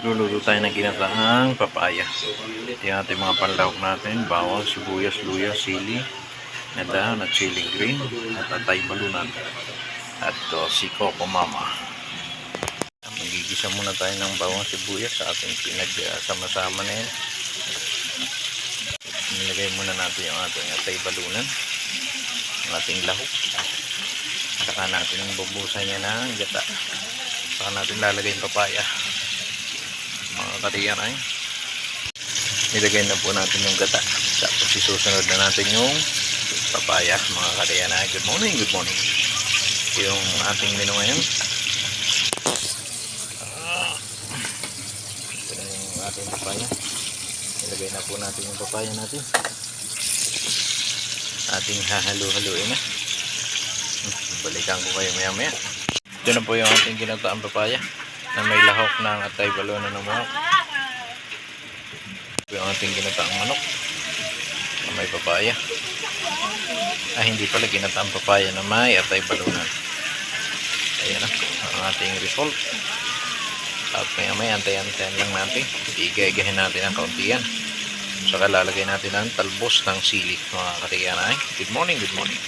Luluto tayo ng ginataang papaya. Ito yung ating mga panlahok natin. Bawang, sibuyas, luya, sili, na dahon at chili green, at atay balunan. At si Coco Mama. Magigisa muna tayo ng bawang, sibuyas sa ating pinagsama-sama na yan. Nilagay muna natin yung ating atay balunan, ang ating lahok. Saka natin bubusan niya ng gata. Saka natin lalagay yung papaya. Mga katiyan ay nilagay na po natin yung gata. Tapos isusunod na natin yung papaya. Mga katiyan ay good morning, good morning. Yung ating menu ngayon. Ito na yung ating papaya. Nilagay na po natin yung papaya natin. Ating hahalo-haloin na. Balikan ko kayo maya maya. Ito na po yung ating ginataang papaya na may lahok ng atay balunan ng manok. Ito yung ating ginataang manok na may papaya. Hindi pala ginataang papaya na may atay balunan. Ayan na ang ating result. At maya maya antayan-antayan lang natin. Igay-igahin natin ang kaunti yan. Saka lalagay natin ang talbos ng sili. Mga katiyan ay good morning, good morning.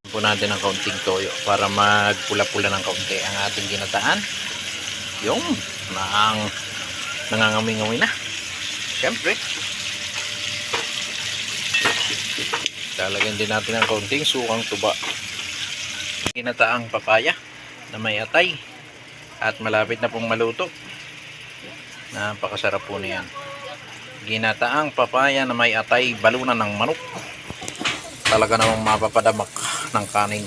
Po natin ng kaunting toyo para magpula-pula ng kaunti ang ating ginataan. Yung nangangamoy-ngamoy na. Siyempre lalagyan din natin ng kaunting sukang tuba. Ginataang papaya na may atay at malapit na pong maluto. Napakasarap po niyan. Ginataang papaya na may atay balunan ng manok. Talaga namang mapapadamak ng kanin.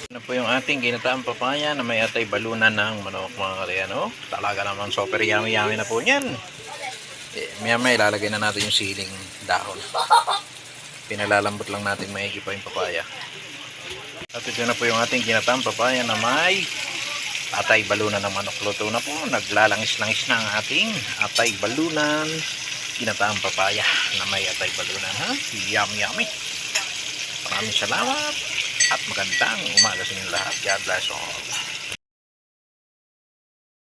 Ano po yung ating ginataang papaya na may atay balunan ng manok, mga katiyan. Talaga namang super yummy na po yan. Maya ilalagay na natin yung siling dahon. Pinalalambot lang natin maigi pa yung papaya. At ito na po yung ating ginataang papaya na may atay balunan ng manok. Luto na po. Naglalangis-langis na ang ating atay balunan. Ginataang papaya na may atay balunan. Yummy. Maraming salamat at magandang umaga sa inyo lahat. God bless all.